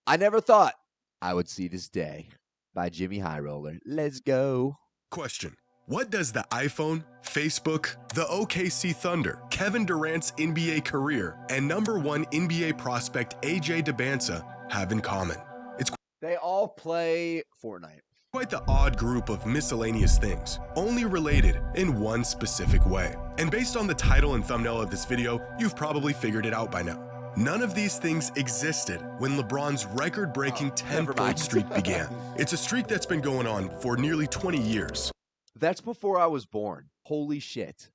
I never thought I would see this day by Jimmy High Roller. Let's go. Question. What does the iPhone, Facebook, the OKC Thunder, Kevin Durant's NBA career, and number one NBA prospect AJ Dybantsa have in common? It's They all play Fortnite. quite the odd group of miscellaneous things, only related in one specific way. And based on the title and thumbnail of this video, you've probably figured it out by now. None of these things existed when LeBron's record-breaking 10-point streak began. It's a streak that's been going on for nearly 20 years. That's before I was born. Holy shit.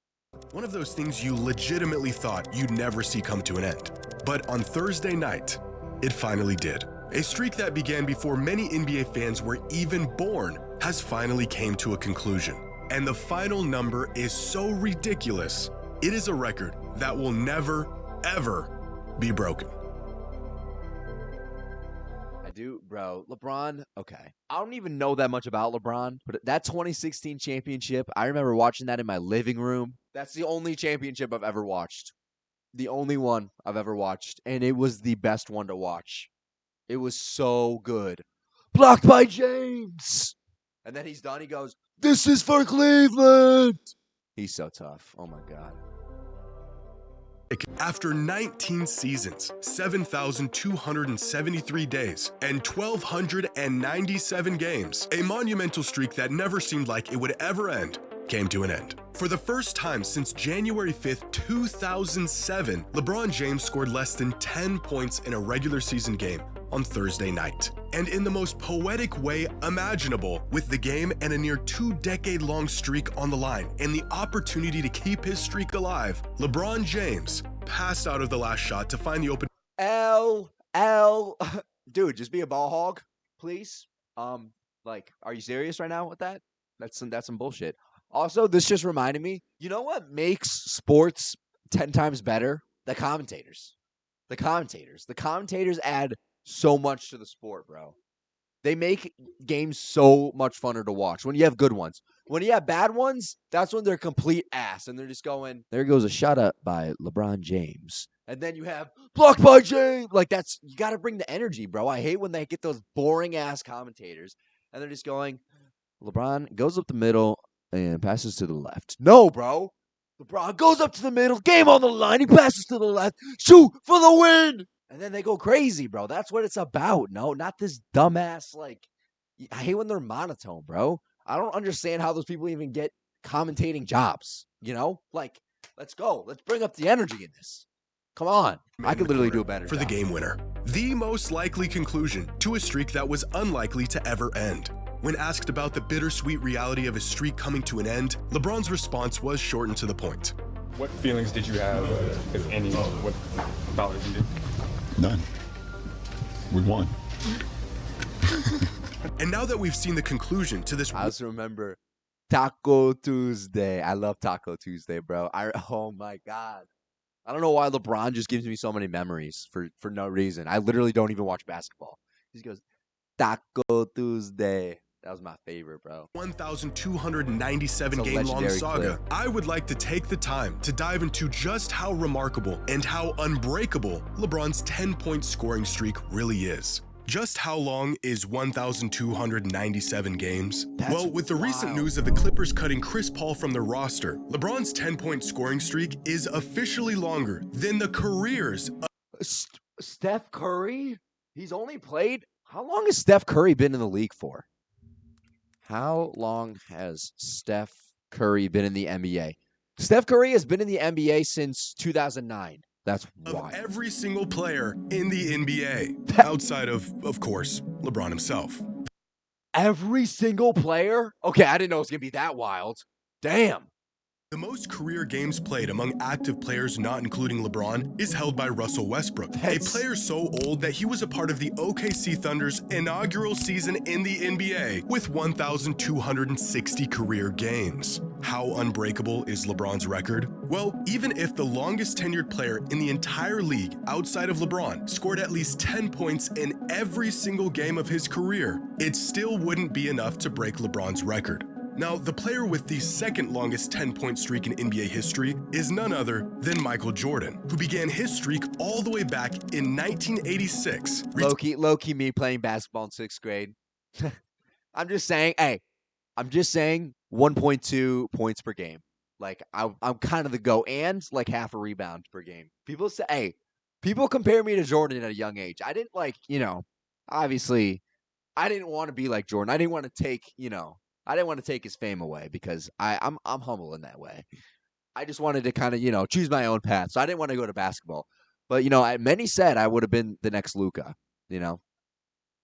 One of those things you legitimately thought you'd never see come to an end. But on Thursday night, it finally did. A streak that began before many NBA fans were even born has finally came to a conclusion. And the final number is so ridiculous, it is a record that will never, ever be broken. Bro. LeBron, okay. I don't even know that much about LeBron, but that 2016 championship, I remember watching that in my living room. That's the only championship I've ever watched. The only one I've ever watched, and it was the best one to watch. It was so good. Blocked by James! And then he's done, he goes, "This is for Cleveland!" He's so tough. Oh my God. After 19 seasons, 7,273 days, and 1,297 games, a monumental streak that never seemed like it would ever end came to an end. For the first time since January 5th, 2007, LeBron James scored less than 10 points in a regular season game on Thursday night. And in the most poetic way imaginable, with the game and a near 2-decade-long streak on the line and the opportunity to keep his streak alive, LeBron James passed out of the last shot to find the open. Dude, just be a ball hog, please. Are you serious right now with that? That's some bullshit. Also, this just reminded me, you know what makes sports 10 times better? The commentators. The commentators add so much to the sport, bro. They make games so much funner to watch when you have good ones. When you have bad ones, that's when they're complete ass and they're just going, there goes a shot up by LeBron James. And then you have blocked by James. You got to bring the energy, bro. I hate when they get those boring ass commentators and they're just going, LeBron goes up the middle and passes to the left. No, bro. LeBron goes up to the middle, game on the line, he passes to the left, shoot for the win. And then they go crazy, bro. That's what it's about. No, not this dumbass, I hate when they're monotone, bro. I don't understand how those people even get commentating jobs, you know? Let's go. Let's bring up the energy in this. Come on. I could literally do a better for the game winner. The most likely conclusion to a streak that was unlikely to ever end. When asked about the bittersweet reality of his streak coming to an end, LeBron's response was short and to the point. What feelings did you have, if any, what bothered you? None. We won. And now that we've seen the conclusion to this, I also remember Taco Tuesday. I love Taco Tuesday, bro. Oh my God. I don't know why LeBron just gives me so many memories for no reason. I literally don't even watch basketball. He goes, Taco Tuesday. That was my favorite, bro. 1,297 game-long saga. Clip. I would like to take the time to dive into just how remarkable and how unbreakable LeBron's 10-point scoring streak really is. Just how long is 1,297 games? Well, with the recent news of the Clippers cutting Chris Paul from their roster, LeBron's 10-point scoring streak is officially longer than the careers of Steph Curry? He's only played... How long has Steph Curry been in the league for? How long has Steph Curry been in the NBA? Steph Curry has been in the NBA since 2009. That's wild. Every single player in the NBA, outside of course, LeBron himself. Every single player? Okay, I didn't know it was going to be that wild. Damn. The most career games played among active players, not including LeBron, is held by Russell Westbrook, a player so old that he was a part of the OKC Thunder's inaugural season in the NBA with 1,260 career games. How unbreakable is LeBron's record? Well, even if the longest tenured player in the entire league outside of LeBron scored at least 10 points in every single game of his career, it still wouldn't be enough to break LeBron's record. Now, the player with the second longest 10-point streak in NBA history is none other than Michael Jordan, who began his streak all the way back in 1986. Low-key me playing basketball in 6th grade. I'm just saying, 1.2 points per game. Like, I'm kind of the go, and like half a rebound per game. People say, people compare me to Jordan at a young age. I didn't obviously, I didn't want to be like Jordan. I didn't want to take, I didn't want to take his fame away because I'm humble in that way. I just wanted to kind of, choose my own path. So I didn't want to go to basketball. But, many said I would have been the next Luka,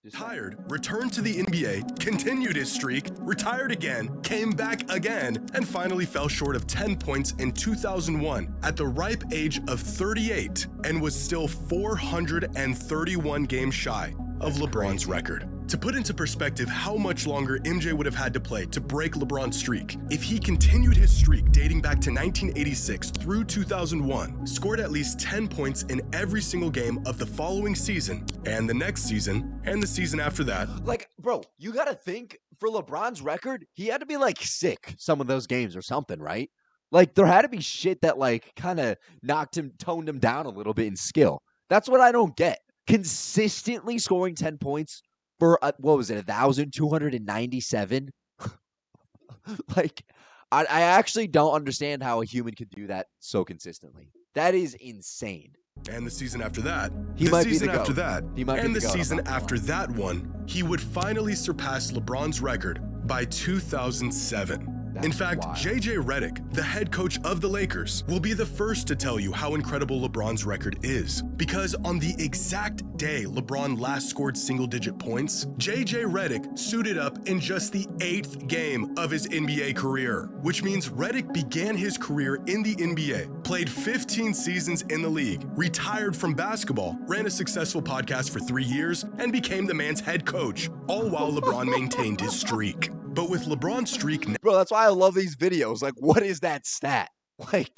Retired, returned to the NBA, continued his streak, retired again, came back again, and finally fell short of 10 points in 2001 at the ripe age of 38 and was still 431 games shy of LeBron's record. To put into perspective how much longer MJ would have had to play to break LeBron's streak, if he continued his streak dating back to 1986 through 2001, scored at least 10 points in every single game of the following season, and the next season, and the season after that. Like, bro, you got to think, for LeBron's record, he had to be, sick some of those games or something, right? Like, there had to be shit that, kind of toned him down a little bit in skill. That's what I don't get. Consistently scoring 10 points for, 1,297? I actually don't understand how a human could do that so consistently. That is insane. And the season after that, He the might be season the GOAT. after that, He might be and the the GOAT, I'm season not gonna after lie. that one, he would finally surpass LeBron's record by 2007. In That's fact, wild. JJ Redick, the head coach of the Lakers, will be the first to tell you how incredible LeBron's record is. Because on the exact day LeBron last scored single-digit points, JJ Redick suited up in just the 8th game of his NBA career, which means Redick began his career in the NBA, played 15 seasons in the league, retired from basketball, ran a successful podcast for 3 years, and became the man's head coach, all while LeBron maintained his streak. But with LeBron's streak Bro, that's why I love these videos. Like, what is that stat? What?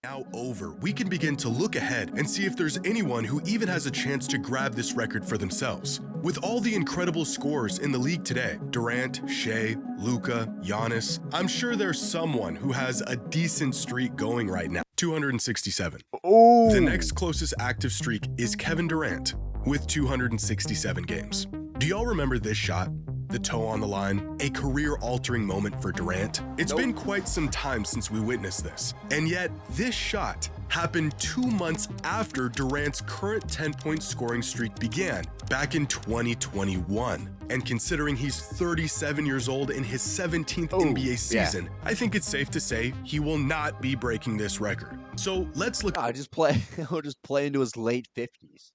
now over, we can begin to look ahead and see if there's anyone who even has a chance to grab this record for themselves. With all the incredible scorers in the league today, Durant, Shea, Luka, Giannis, I'm sure there's someone who has a decent streak going right now. 267. Oh, The next closest active streak is Kevin Durant with 267 games. Do y'all remember this shot? The toe on the line, a career-altering moment for Durant. It's been quite some time since we witnessed this, and yet this shot happened 2 months after Durant's current 10-point scoring streak began, back in 2021. And considering he's 37 years old in his 17th NBA season, I think it's safe to say he will not be breaking this record. So let's look I'll just play into his late 50s.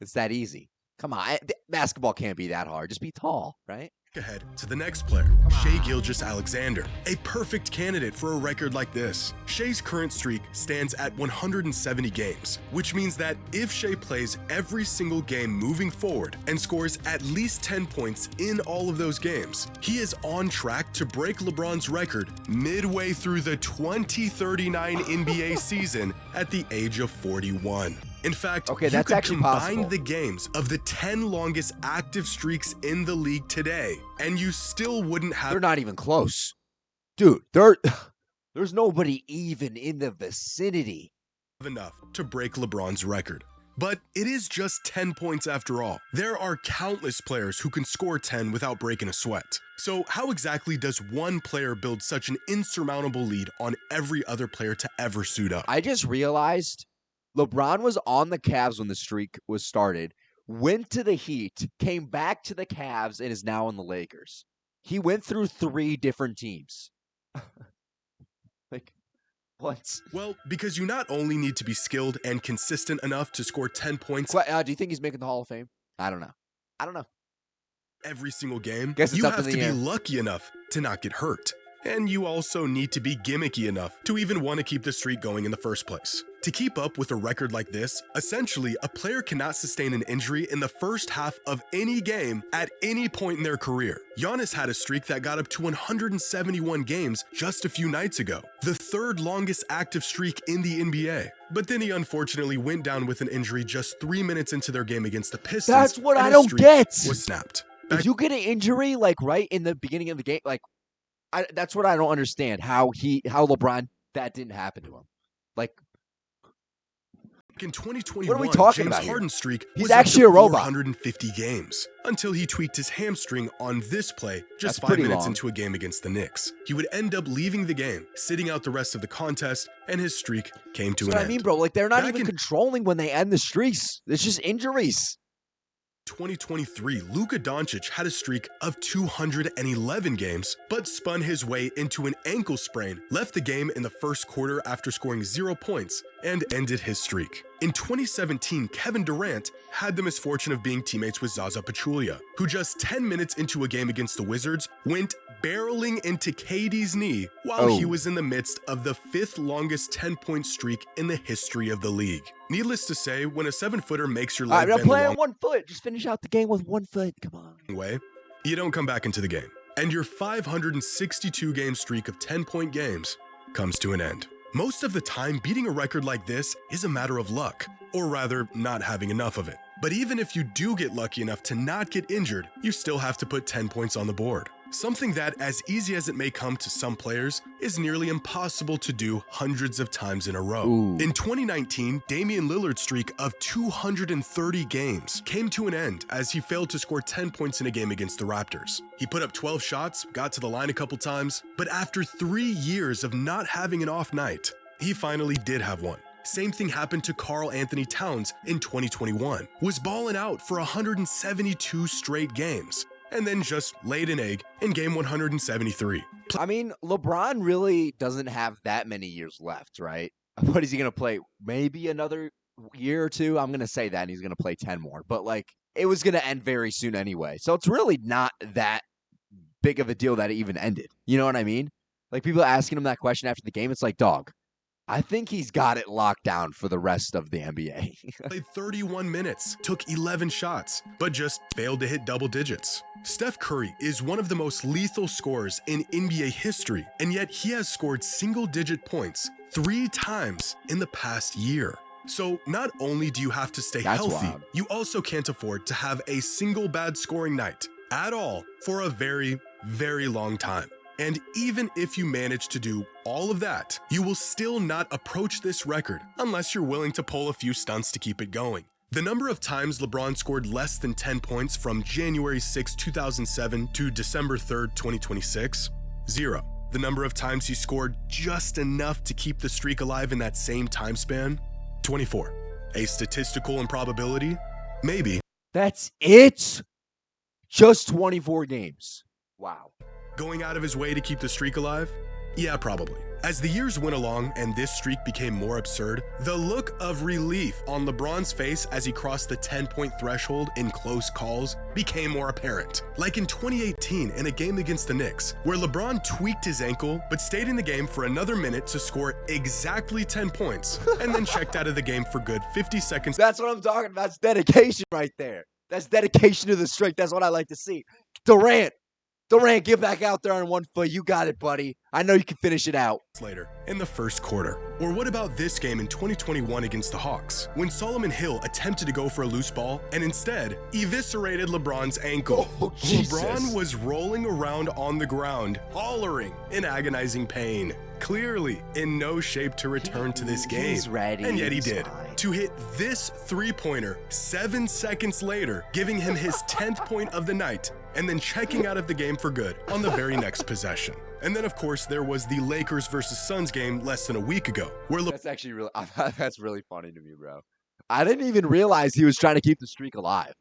It's that easy. Come on, basketball can't be that hard. Just be tall, right? ahead to the next player, Shai Gilgeous-Alexander, a perfect candidate for a record like this. Shai's current streak stands at 170 games, which means that if Shai plays every single game moving forward and scores at least 10 points in all of those games, he is on track to break LeBron's record midway through the 2039 NBA season at the age of 41. In fact, Okay, that's you could actually combine possible. the games of the 10 longest active streaks in the league today, and you still wouldn't have They're not even close. Dude, there's nobody even in the vicinity. enough to break LeBron's record. But it is just 10 points after all. There are countless players who can score 10 without breaking a sweat. So how exactly does one player build such an insurmountable lead on every other player to ever suit up? I just realized LeBron was on the Cavs when the streak was started, went to the Heat, came back to the Cavs, and is now in the Lakers. He went through 3 different teams. Like, what? Well, because you not only need to be skilled and consistent enough to score 10 points Do you think he's making the Hall of Fame? I don't know. every single game, Guess it's you up in have to the be air. lucky enough to not get hurt. And you also need to be gimmicky enough to even want to keep the streak going in the first place. To keep up with a record like this, essentially, a player cannot sustain an injury in the first half of any game at any point in their career. Giannis had a streak that got up to 171 games just a few nights ago, the 3rd longest active streak in the NBA. But then he unfortunately went down with an injury just 3 minutes into their game against the Pistons. That's what and I his don't streak get. was snapped. If you get an injury like right in the beginning of the game, like that's what I don't understand. How LeBron that didn't happen to him. Like in 2021, what are we talking James about here? Harden's streak He's was actually up a to robot. 450 games until he tweaked his hamstring on this play just That's 5 pretty minutes long. into a game against the Knicks. He would end up leaving the game, sitting out the rest of the contest, and his streak came to That's an what end. I mean, bro. Like they're not Back even in- controlling when they end the streaks. It's just injuries. 2023, Luka Doncic had a streak of 211 games, but spun his way into an ankle sprain, left the game in the first quarter after scoring 0 points, and ended his streak. In 2017, Kevin Durant had the misfortune of being teammates with Zaza Pachulia, who just 10 minutes into a game against the Wizards went barreling into KD's knee while he was in the midst of the 5th longest 10-point streak in the history of the league. Needless to say, when a 7-footer makes your All leg right, I'm bend the playing wrong 1 foot. Just finish out the game with 1 foot. Come on. way, you don't come back into the game. And your 562 game streak of 10-point games comes to an end. Most of the time, beating a record like this is a matter of luck, or rather, not having enough of it. But even if you do get lucky enough to not get injured, you still have to put 10 points on the board. Something that, as easy as it may come to some players, is nearly impossible to do hundreds of times in a row. Ooh. In 2019, Damian Lillard's streak of 230 games came to an end as he failed to score 10 points in a game against the Raptors. He put up 12 shots, got to the line a couple times, but after 3 years of not having an off night, he finally did have one. Same thing happened to Karl Anthony Towns in 2021, was balling out for 172 straight games, and then just laid an egg in game 173. I mean, LeBron really doesn't have that many years left, right? What is he going to play? Maybe another year or two? I'm going to say that, and he's going to play 10 more. But, like, it was going to end very soon anyway. So it's really not that big of a deal that it even ended. You know what I mean? Like, people asking him that question after the game, it's like, dog, I think he's got it locked down for the rest of the NBA. Played 31 minutes, took 11 shots, but just failed to hit double digits. Steph Curry is one of the most lethal scorers in NBA history, and yet he has scored single-digit points 3 times in the past year. So not only do you have to stay That's healthy, wild. you also can't afford to have a single bad scoring night at all for a very, very long time. And even if you manage to do all of that, you will still not approach this record unless you're willing to pull a few stunts to keep it going. The number of times LeBron scored less than 10 points from January 6, 2007 to December 3, 2026, 0. The number of times he scored just enough to keep the streak alive in that same time span, 24. A statistical improbability? Maybe. That's it? Just 24 games. Wow. Going out of his way to keep the streak alive? Yeah, probably. As the years went along and this streak became more absurd, the look of relief on LeBron's face as he crossed the 10-point threshold in close calls became more apparent. Like in 2018 in a game against the Knicks, where LeBron tweaked his ankle but stayed in the game for another minute to score exactly 10 points, and then checked out of the game for good 50 seconds. That's what I'm talking about. That's dedication right there. That's dedication to the streak. That's what I like to see. Durant, get back out there on 1 foot. You got it, buddy. I know you can finish it out. Later in the first quarter. Or what about this game in 2021 against the Hawks, when Solomon Hill attempted to go for a loose ball and instead eviscerated LeBron's ankle? Oh, Jesus. LeBron was rolling around on the ground, hollering in agonizing pain, clearly in no shape to return to this game. He's ready. And yet he He's did. fine. To hit this three-pointer 7 seconds later, giving him his 10th point of the night, and then checking out of the game for good on the very next possession. And then, of course, there was the Lakers versus Suns game less than a week ago, where That's actually really, that's really funny to me, bro. I didn't even realize he was trying to keep the streak alive.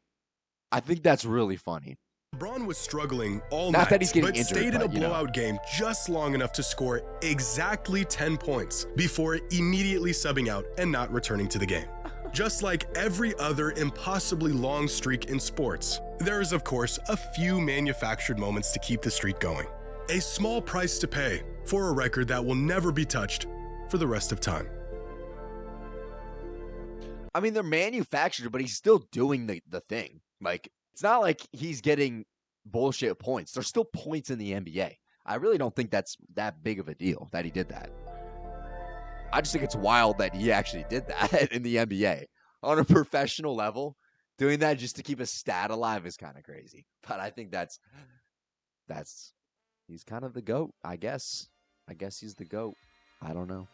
I think that's really funny. LeBron was struggling all Not night, that he's getting but injured, stayed in a but, you know. blowout game just long enough to score exactly 10 points before immediately subbing out and not returning to the game. Just like every other impossibly long streak in sports, there is, of course, a few manufactured moments to keep the streak going. A small price to pay for a record that will never be touched for the rest of time. I mean, they're manufactured, but he's still doing the thing. Like, it's not like he's getting bullshit points. There's still points in the NBA. I really don't think that's that big of a deal that he did that. I just think it's wild that he actually did that in the NBA on a professional level. doing that just to keep a stat alive is kind of crazy. But I think that's he's kind of the GOAT, I guess. I guess he's the GOAT. I don't know.